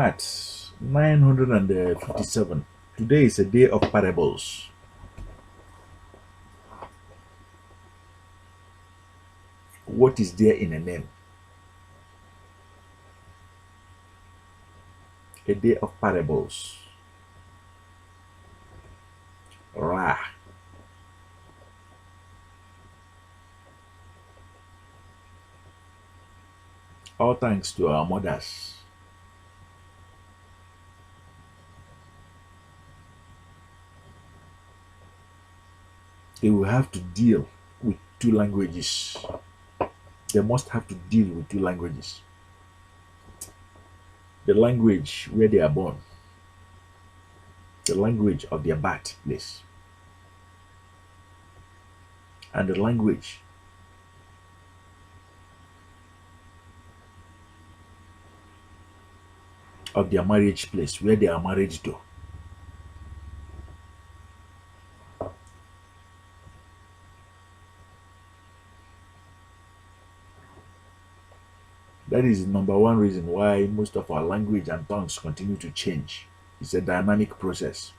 Matt 957. Today is a day of parables. What is there in a name? A day of parables. Ra. All thanks to our mothers. They will have to deal with two languages. They must have to deal with two languages. The language where they are born, the language of their birthplace, and the language of their marriage place, where they are married to. That is the number one reason why most of our language and tongues continue to change. It's a dynamic process.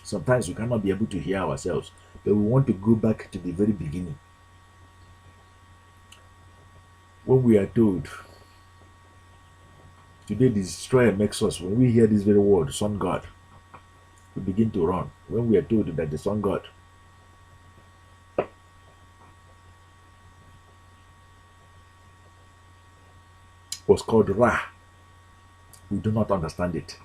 Sometimes we cannot be able to hear ourselves, but we want to go back to the very beginning. When we are told, today the destroyer makes us, when we hear this very word, sun god, we begin to run. When we are told that the sun god was called Ra, we do not understand it.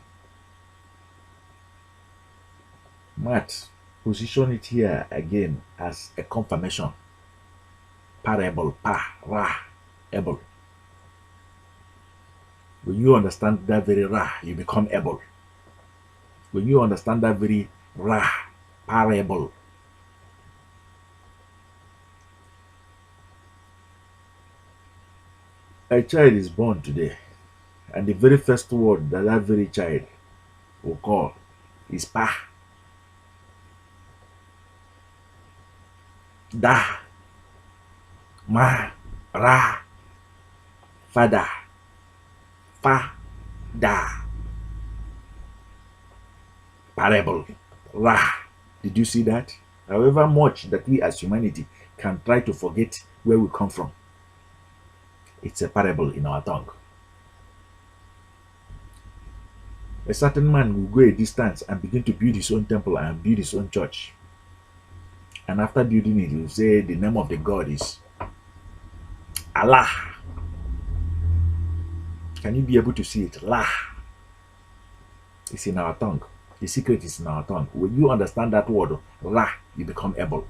Matt, position it here again as a confirmation. Parable, Ra, able. When you understand that very Ra, you become able. When you understand that very Ra, parable, a child is born today, and the very first word that that very child will call is Pa. Da, Ma, Ra, Father, Fa, Da. Parable, Ra. Did you see that? However much that we as humanity can try to forget where we come from, it's a parable in our tongue. A certain man will go a distance and begin to build his own temple and build his own church. And after building it, he will say the name of the God is Allah. Can you be able to see it? La. It's in our tongue. The secret is in our tongue. When you understand that word, Ra, you become able.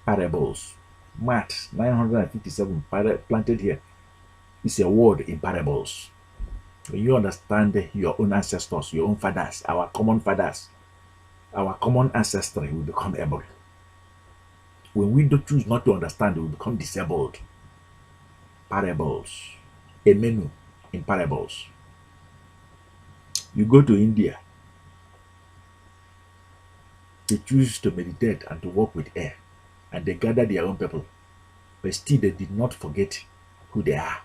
Parables. Maat 957 planted here is a word in parables. When you understand your own ancestors, your own fathers, our common fathers, our common ancestry, we become able. When we do choose not to understand, we become disabled. Parables. A menu in parables. You go to India, they choose to meditate and to work with air, and they gather their own people, but still they did not forget who they are.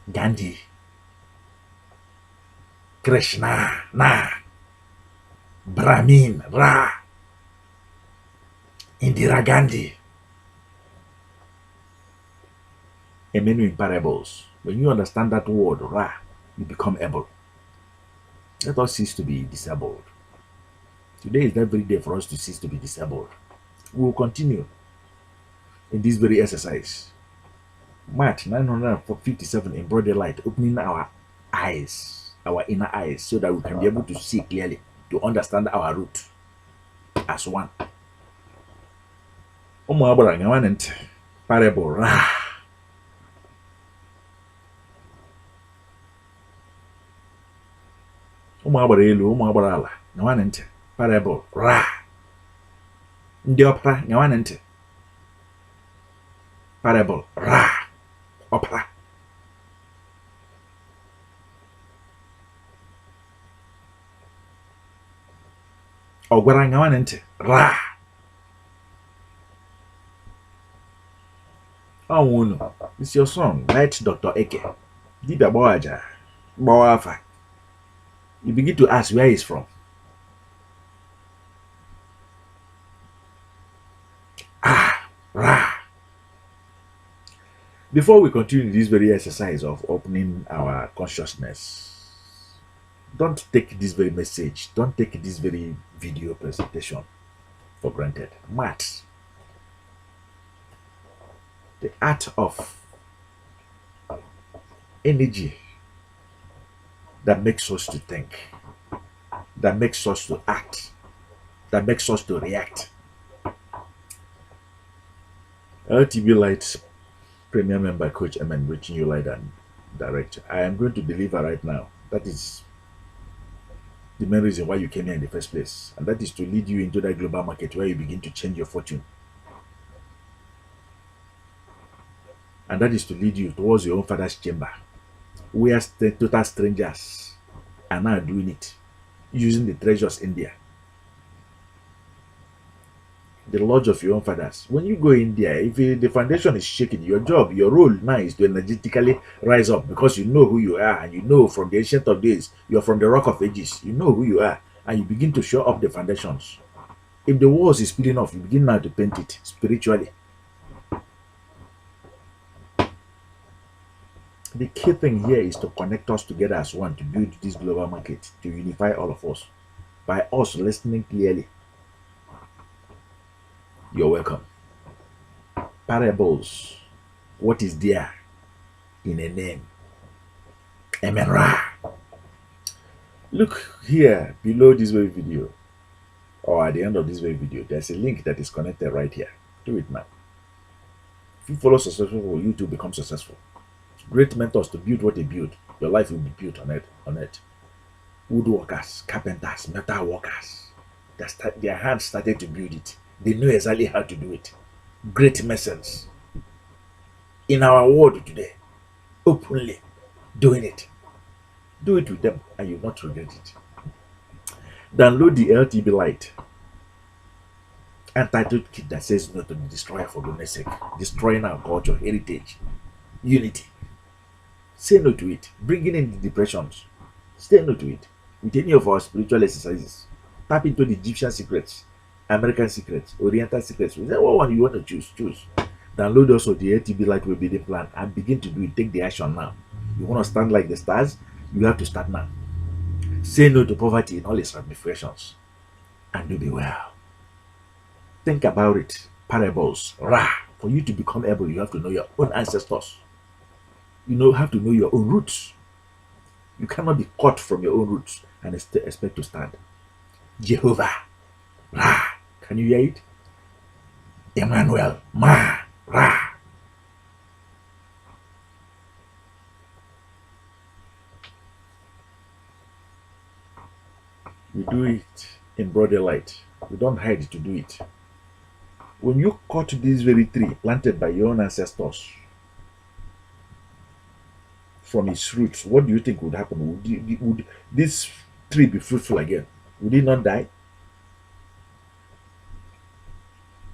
Gandhi, Krishna, Na, Brahmin, Ra, Indira Gandhi. A menu in parables. When you understand that word, Ra, you become able. Let us cease to be disabled. Today is that very day for us to cease to be disabled. We will continue in this very exercise. Matt 957 in broad daylight, opening our eyes, our inner eyes, so that we can be able to see clearly, to understand our root as one. Parable, Ra. Parable, Ra. Ndị ọpara nyawane ntị. Parable, Ra. Ọpara. Ọgwara nyawane ntị. Ra. Ọnwụ unu. It's your song, Light Dr. Eke. Dibia Boaja, Boafa. You begin to ask where he's from. Rah. Before we continue this very exercise of opening our consciousness, don't take this very message, don't take this very video presentation for granted. Maat, the art of energy that makes us to think, that makes us to act, that makes us to react. LTBLIGHT Premier Member coachEmen, reaching you light and direct. I am going to deliver right now. That is the main reason why you came here in the first place, and that is to lead you into that global market where you begin to change your fortune, and that is to lead you towards your own father's chamber, where total strangers are now doing it using the treasures in there. The lodge of your own fathers. When you go in there, if the foundation is shaking, your job, your role now is to energetically rise up, because you know who you are, and you know from the ancient of days, you're from the rock of ages, you know who you are, and you begin to show up the foundations. If the walls is peeling off, you begin now to paint it spiritually. The key thing here is to connect us together as one to build this global market, to unify all of us by us listening clearly. You're welcome. Parables. What is there in a name? Amen. Look here below this very video, or at the end of this very video, there's a link that is connected right here. Do it now. If you follow successful people, you too become successful. Great mentors to build what they build. Your life will be built on it. Woodworkers, carpenters, metal workers. Their hands started to build it. They know exactly how to do it. Great messengers in our world today, openly doing it. Do it with them and you'll not regret it. Download the LTBLIGHT Untitled Kit that says no to the destroyer, for goodness sake. Destroying our culture, heritage, unity. Say no to it. Bringing in the depressions. Say no to it. With any of our spiritual exercises. Tap into the Egyptian secrets, American secrets, Oriental secrets. Whichever one you want to choose. Download also the LTBLIGHT Wellbeing Plan and begin to do it. Take the action now. You want to stand like the stars? You have to start now. Say no to poverty in all its ramifications, and do be well. Think about it. Parables. For you to become able, you have to know your own ancestors. You have to know your own roots. You cannot be cut from your own roots and expect to stand. Jehovah. Can you hear it? Emmanuel. We do it in broad daylight. We don't hide to do it. When you cut this very tree planted by your own ancestors from its roots, what do you think would happen? Would this tree be fruitful again? Would it not die?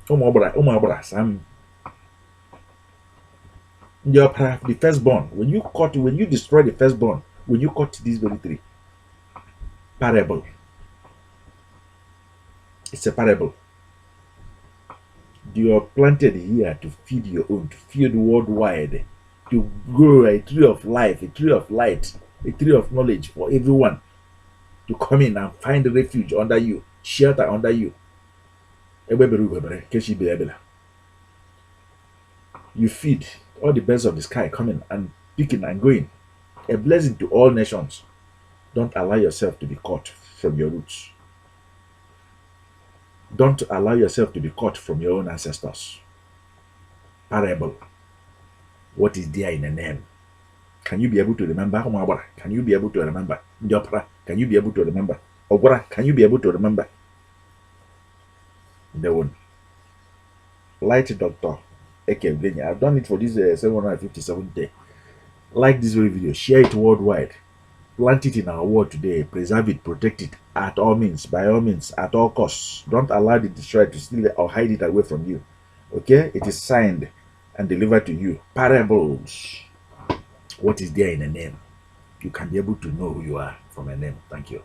The firstborn, when you destroy the firstborn, when you cut this very tree, parable. It's a parable. You are planted here to feed your own, to feed worldwide, to grow a tree of life, a tree of light, a tree of knowledge for everyone to come in and find refuge under you, shelter under you. You feed all the birds of the sky coming and picking and going. A blessing to all nations. Don't allow yourself to be caught from your roots. Don't allow yourself to be caught from your own ancestors. Parable. What is there in a name? Can you be able to remember? Can you be able to remember? Can you be able to remember? Ogwara, can you be able to remember? The one. Light Dr. Eke. I've done it for this 757th day. Like this very video, share it worldwide. Plant it in our world today. Preserve it, protect it at all means, by all means, at all costs. Don't allow the destroyer to steal it or hide it away from you. Okay? It is signed and deliver to you parables. What is there in a name? You can be able to know who you are from a name. Thank you.